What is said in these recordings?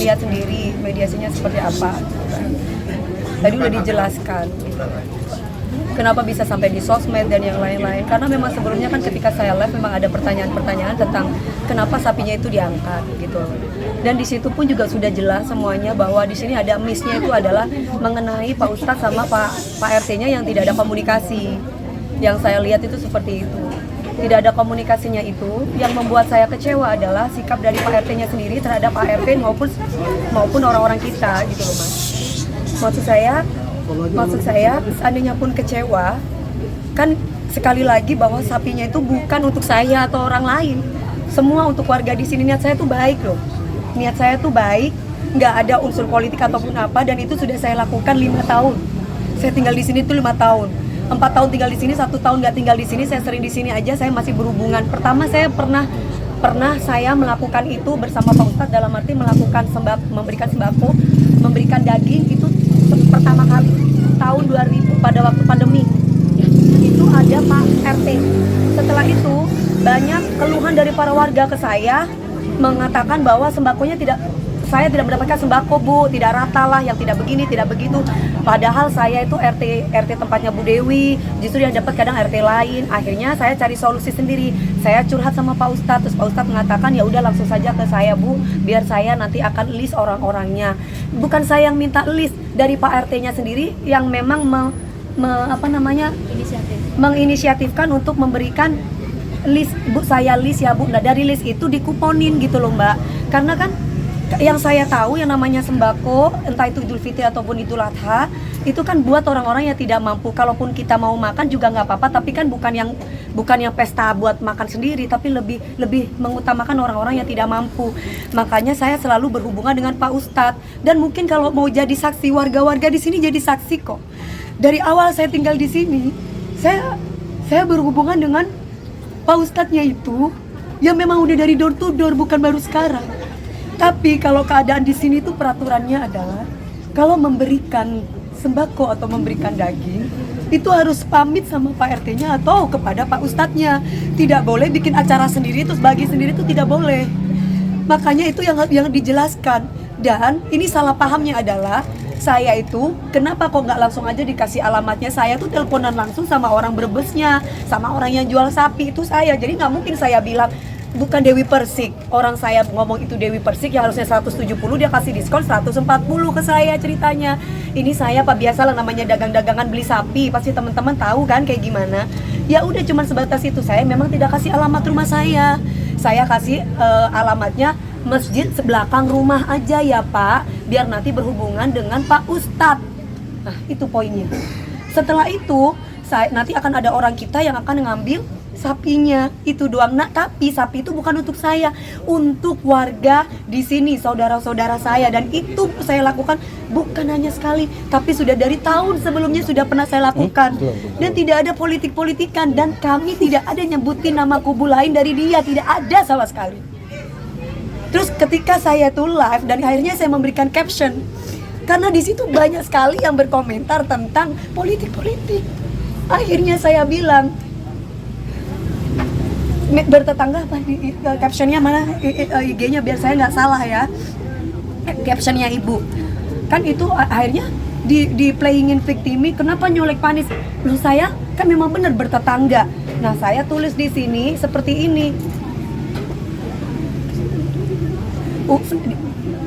lihat sendiri mediasinya seperti apa. Tadi udah dijelaskan gitu. Kenapa bisa sampai di sosmed dan yang lain-lain, karena memang sebelumnya kan ketika saya live memang ada pertanyaan-pertanyaan tentang kenapa sapinya itu diangkat gitu. Dan di situ pun juga sudah jelas semuanya bahwa di sini ada miss-nya itu adalah mengenai Pak Ustadz sama Pak RT-nya yang tidak ada komunikasi. Yang saya lihat itu seperti itu. Tidak ada komunikasinya itu, yang membuat saya kecewa adalah sikap dari Pak RT-nya sendiri terhadap Pak RT maupun orang-orang kita gitu loh Mas. Maksud saya seandainya pun kecewa, kan sekali lagi bahwa sapinya itu bukan untuk saya atau orang lain. Semua untuk warga di sini. Niat saya tuh baik loh. Niat saya tuh baik, nggak ada unsur politik ataupun apa, dan itu sudah saya lakukan 5 tahun. Saya tinggal di sini tuh 5 tahun. 4 tahun tinggal di sini, 1 tahun nggak tinggal di sini. Saya sering di sini aja, saya masih berhubungan. Pertama saya pernah saya melakukan itu bersama Pak Ustadz, dalam arti melakukan memberikan sembako, memberikan daging itu pertama kali tahun 2000 pada waktu pandemi. Itu ada Pak RT. Setelah itu banyak keluhan dari para warga ke saya mengatakan bahwa sembakonya saya tidak mendapatkan sembako Bu, tidak rata lah, yang tidak begini, tidak begitu. Padahal saya itu RT tempatnya Bu Dewi, justru yang dapat kadang RT lain. Akhirnya saya cari solusi sendiri. Saya curhat sama Pak Ustadz, terus Pak Ustadz mengatakan ya udah langsung saja ke saya Bu, biar saya nanti akan list orang-orangnya. Bukan saya yang minta list, dari Pak RT-nya sendiri yang memang menginisiatifkan untuk memberikan list. Bu, saya list ya Bu. Nah dari list itu dikuponin gitu loh Mbak. Karena kan yang saya tahu yang namanya sembako, entah itu Idul Fitri ataupun Idul Adha, itu kan buat orang-orang yang tidak mampu. Kalaupun kita mau makan juga nggak apa-apa, tapi kan bukan yang pesta buat makan sendiri, tapi lebih mengutamakan orang-orang yang tidak mampu. Makanya saya selalu berhubungan dengan Pak Ustadz, dan mungkin kalau mau jadi saksi, warga-warga di sini jadi saksi kok. Dari awal saya tinggal di sini, saya berhubungan dengan Pak Ustadznya itu yang memang udah dari door to door, bukan baru sekarang. Tapi kalau keadaan di sini tuh peraturannya adalah kalau memberikan sembako atau memberikan daging itu harus pamit sama Pak RT-nya atau kepada Pak Ustadznya. Tidak boleh bikin acara sendiri terus bagi sendiri, itu tidak boleh. Makanya itu yang dijelaskan. Dan ini salah pahamnya adalah saya itu kenapa kok nggak langsung aja dikasih alamatnya. Saya tuh teleponan langsung sama orang Brebesnya, sama orang yang jual sapi itu saya. Jadi nggak mungkin saya bilang bukan Dewi Persik, orang saya ngomong itu Dewi Persik yang harusnya 170, dia kasih diskon 140 ke saya ceritanya. Ini saya Pak, biasalah namanya dagang-dagangan beli sapi, pasti teman-teman tahu kan kayak gimana. Ya udah cuman sebatas itu, saya memang tidak kasih alamat rumah saya kasih alamatnya masjid sebelakang rumah aja ya Pak, biar nanti berhubungan dengan Pak Ustadz. Nah itu poinnya. Setelah itu nanti akan ada orang kita yang akan ngambil sapinya, itu doang. Nah, tapi sapi itu bukan untuk saya, untuk warga di sini, saudara-saudara saya. Dan itu saya lakukan bukan hanya sekali, tapi sudah dari tahun sebelumnya sudah pernah saya lakukan. Dan tidak ada politik-politikan, dan kami tidak ada nyebutin nama kubu lain dari dia, tidak ada sama sekali. Terus ketika saya tuh live dan akhirnya saya memberikan caption, karena di situ banyak sekali yang berkomentar tentang politik-politik. Akhirnya saya bilang, bertetangga apa di captionnya mana, IG-nya biar saya nggak salah ya, captionnya ibu kan itu akhirnya di playingin victimi, kenapa nyolek Panis. Loh saya kan memang benar bertetangga. Nah saya tulis di sini seperti ini,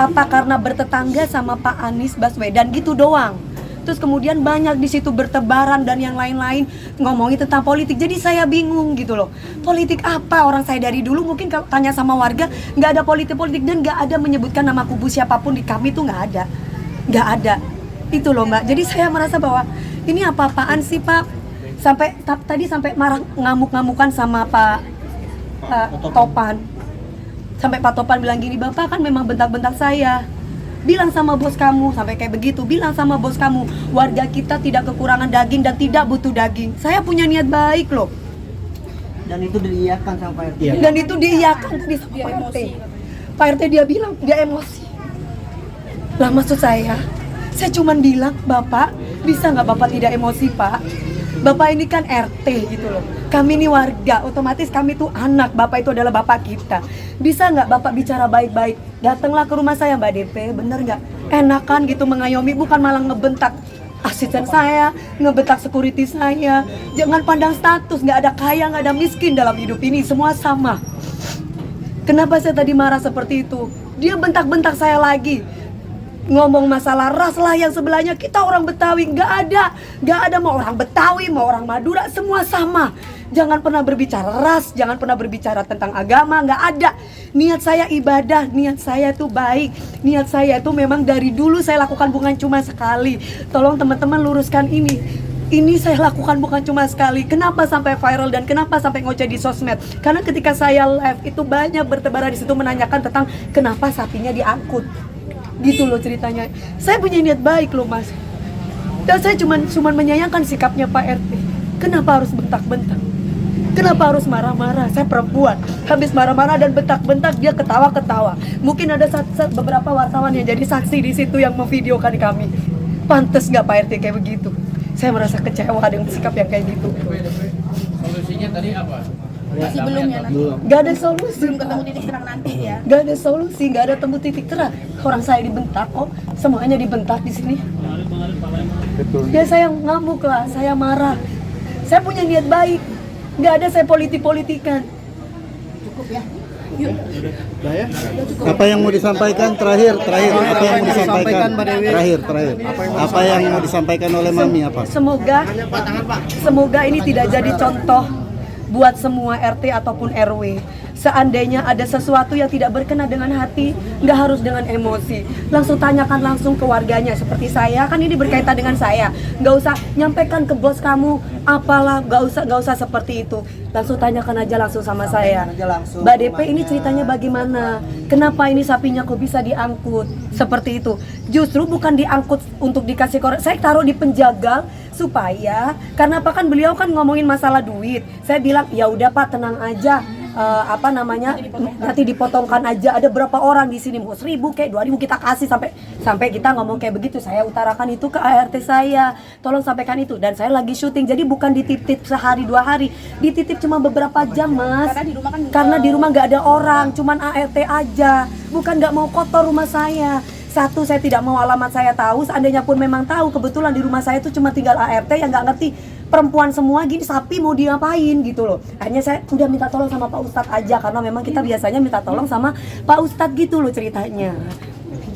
apa karena bertetangga sama Pak Anies Baswedan gitu doang. Terus kemudian banyak di situ bertebaran dan yang lain-lain ngomongin tentang politik. Jadi saya bingung gitu loh. Politik apa? Orang saya dari dulu mungkin kalau tanya sama warga nggak ada politik-politik, dan nggak ada menyebutkan nama kubu siapapun di kami tuh nggak ada. Itu loh Mbak. Jadi saya merasa bahwa ini apa-apaan sih Pak? Tadi sampai marah ngamuk-ngamukan sama Pak Topan. Sampai Pak Topan bilang gini, Bapak kan memang bentak-bentak saya. Bilang sama bos kamu, sampai kayak begitu, bilang sama bos kamu, warga kita tidak kekurangan daging dan tidak butuh daging. Saya punya niat baik loh. Dan itu diiyakan sama Pak RT. Dan itu diiyakan tadi sama Pak RT. Pak RT dia bilang dia emosi. Lah maksud saya cuman bilang, Bapak bisa nggak Bapak tidak emosi Pak? Bapak ini kan RT gitu loh. Kami ini warga, otomatis kami tuh anak, Bapak itu adalah Bapak kita. Bisa nggak Bapak bicara baik-baik? Datanglah ke rumah saya Mbak DP, bener nggak? Enakan gitu mengayomi, bukan malah ngebentak asisten saya, ngebentak security saya. Jangan pandang status, nggak ada kaya, nggak ada miskin dalam hidup ini, semua sama. Kenapa saya tadi marah seperti itu? Dia bentak-bentak saya lagi. Ngomong masalah ras lah yang sebelahnya, kita orang Betawi, nggak ada mau orang Betawi, mau orang Madura, semua sama. Jangan pernah berbicara ras, jangan pernah berbicara tentang agama, nggak ada. Niat saya ibadah, niat saya itu baik, niat saya itu memang dari dulu saya lakukan bukan cuma sekali. Tolong teman-teman luruskan ini. Ini saya lakukan bukan cuma sekali. Kenapa sampai viral dan kenapa sampai ngoceh di sosmed? Karena ketika saya live itu banyak bertebaran di situ menanyakan tentang kenapa sapinya diangkut. Gitu loh ceritanya. Saya punya niat baik loh mas. Dan saya cuman menyayangkan sikapnya Pak RT. Kenapa harus bentak-bentak? Kenapa harus marah-marah? Saya perempuan. Habis marah-marah dan bentak-bentak dia ketawa-ketawa. Mungkin ada beberapa wartawan yang jadi saksi di situ yang memvideokan kami. Pantes nggak Pak RT kayak begitu? Saya merasa kecewa dengan sikap yang kayak gitu. Solusinya tadi apa? Masih belum ya nanti. Gak ada solusi. Belum ketemu titik terang nanti ya. Gak ada solusi, gak ada temu titik terang. Orang saya dibentak kok, semuanya dibentak di sini. Ya saya ngamuk lah, saya marah. Saya punya niat baik. Gak ada saya politik-politikan. Cukup ya. Yuk. Apa yang mau disampaikan terakhir apa yang mau disampaikan terakhir apa yang mau disampaikan oleh Mami apa? Semoga ini tidak jadi contoh buat semua RT ataupun RW. Seandainya ada sesuatu yang tidak berkenan dengan hati, nggak harus dengan emosi. Langsung tanyakan langsung ke warganya. Seperti saya, kan ini berkaitan dengan saya. Nggak usah nyampaikan ke bos kamu, apalah, nggak usah seperti itu. Langsung tanyakan aja langsung sama saya. Mbak DP ini ceritanya bagaimana? Kenapa ini sapinya kok bisa diangkut? Seperti itu. Justru bukan diangkut untuk dikasih korek. Saya taruh di penjagal supaya, karena apa kan beliau kan ngomongin masalah duit. Saya bilang ya udah Pak tenang aja. Nanti dipotongkan aja. Ada berapa orang di sini, mau 1000 kayak 2000 kita kasih, sampai kita ngomong kayak begitu. Saya utarakan itu ke ART saya, tolong sampaikan itu. Dan saya lagi syuting, jadi bukan dititip sehari 2 hari, dititip cuma beberapa jam mas. Karena di rumah nggak ada orang, cuman ART aja. Bukan nggak mau kotor rumah saya. Satu, saya tidak mau alamat saya tahu. Seandainya pun memang tahu, kebetulan di rumah saya itu cuma tinggal ART yang nggak ngerti. Perempuan semua gini, sapi mau diapain gitu loh. Akhirnya saya udah minta tolong sama Pak Ustadz aja, karena memang kita biasanya minta tolong sama Pak Ustadz gitu loh ceritanya.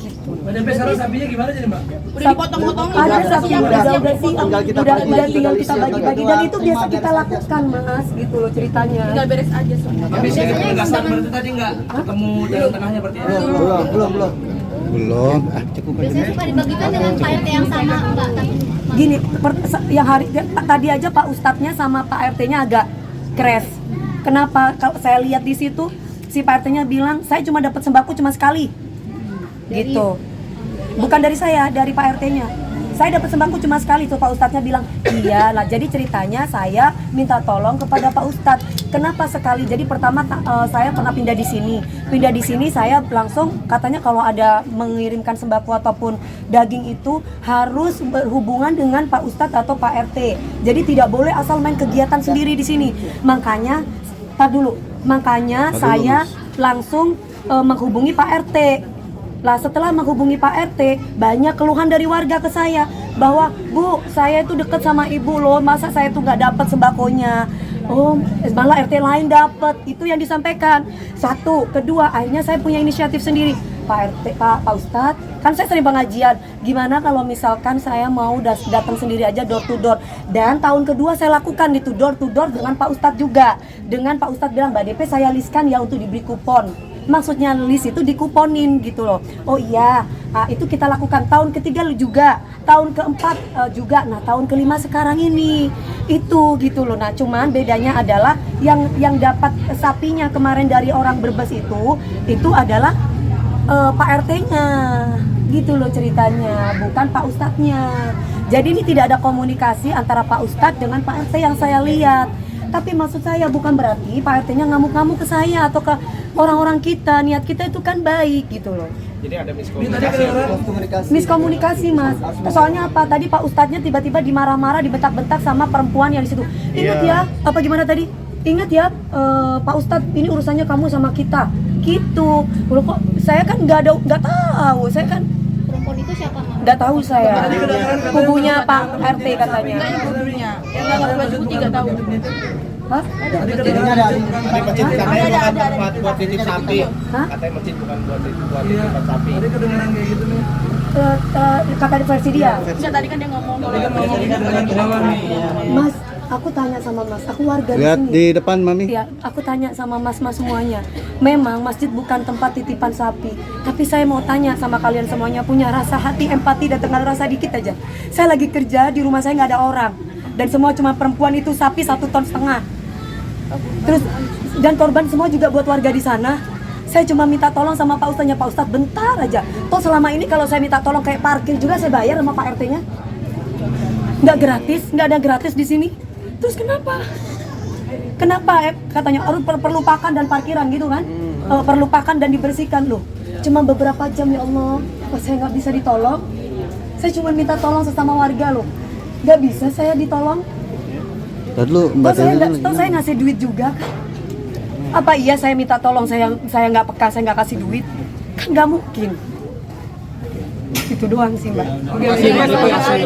Gitu. Sekarang sapinya gimana jadi Mbak? Udah dipotong-potong. Ada sapi yang udah tinggal kita bagi. bagi-bagi, dan itu biasa kita lakukan mas gitu loh ceritanya. Tinggal beres aja semua. Tapi saya penegasan berarti tadi nggak ketemu jalan tengahnya berarti ya? Belum. Biasanya suka dibagikan dengan Pak RT yang sama, Mbak. Gini, yang tadi aja Pak Ustadznya sama Pak RT-nya agak crash. Kenapa? Kalau saya lihat di situ si Pak RT-nya bilang saya cuma dapat sembako cuma sekali, gitu. Bukan dari saya, dari Pak RT-nya. Saya dapat sembako cuma sekali, tuh Pak Ustadznya bilang iya lah. Jadi ceritanya saya minta tolong kepada Pak Ustadz. Kenapa sekali? Jadi pertama saya pernah pindah di sini saya langsung katanya kalau ada mengirimkan sembako ataupun daging itu harus berhubungan dengan Pak Ustadz atau Pak RT. Jadi tidak boleh asal main kegiatan sendiri di sini. Makanya saya langsung menghubungi Pak RT. Lah setelah menghubungi Pak RT, banyak keluhan dari warga ke saya bahwa Bu, saya itu deket sama ibu loh, masa saya tuh nggak dapat sembakonya. Oh, malah RT lain dapat. Itu yang disampaikan. Satu, kedua, akhirnya saya punya inisiatif sendiri. Pak RT, Pak Ustadz, kan saya sering pengajian. Gimana kalau misalkan saya mau datang sendiri aja door to door. Dan tahun kedua saya lakukan itu door to door dengan Pak Ustadz juga. Dengan Pak Ustadz bilang, Mbak DP saya listkan ya untuk diberi kupon. Maksudnya list itu dikuponin gitu loh. Oh iya, itu kita lakukan tahun ketiga juga, tahun keempat juga. Nah tahun kelima sekarang ini itu gitu loh. Nah cuman bedanya adalah yang dapat sapinya kemarin dari orang Brebes itu adalah Pak RT-nya gitu loh ceritanya, bukan Pak Ustadznya. Jadi ini tidak ada komunikasi antara Pak Ustadz dengan Pak RT yang saya lihat. Tapi maksud saya bukan berarti Pak RT-nya ngamuk-ngamuk ke saya atau ke orang-orang kita. Niat kita itu kan baik gitu loh. Jadi ada miskomunikasi. Miskomunikasi mas. Soalnya apa? Tadi Pak Ustadznya tiba-tiba dimarah-marah, dibentak-bentak sama perempuan yang di situ. Ingat ya, apa gimana tadi? Ingat ya, Pak Ustadz, ini urusannya kamu sama kita. Gitu. Loh kok saya kan nggak tahu. Saya kan Perempuan itu siapa, Mak? nggak tahu saya. Kubunya Pak RT katanya. Enggak yang kubunya. Yang enggak baju putih enggak tahu. Hah? Jadinya ada Di masjid katanya Ada, bukan ada. tempat buat titip sapi. Hah? Katanya masjid bukan buat titipan sapi. Tadi kedengeran kayak gitu nih. Kata versi dia. Enggak, tadi kan dia ngomong. Mas, aku tanya sama Mas, aku warga di Lihat sini. di depan Mami. Ya, aku tanya sama mas-mas semuanya. Memang masjid bukan tempat titipan sapi. Tapi saya mau tanya sama kalian semuanya, punya rasa hati, empati, dan tenang rasa dikit aja. Saya lagi kerja, di rumah saya nggak ada orang. Dan semua cuma perempuan, itu sapi 1,5 ton. Terus, dan korban semua juga buat warga di sana. Saya cuma minta tolong sama Pak Ustadznya, Pak Ustadz bentar aja. Toh selama ini kalau saya minta tolong kayak parkir juga saya bayar sama Pak RT-nya. Nggak gratis, nggak ada gratis di sini. Terus kenapa? Kenapa katanya harus perlu pakan dan parkiran gitu kan? Perlu pakan dan dibersihkan loh. Cuma beberapa jam ya Allah, kok saya nggak bisa ditolong? Saya cuma minta tolong sesama warga loh. Nggak bisa saya ditolong? Tadi lu Mbak Toh saya ngasih duit juga kan? Apa iya saya minta tolong saya nggak peka, saya nggak kasih duit? Kan nggak mungkin. Itu doang sih Mbak. Terima kasih.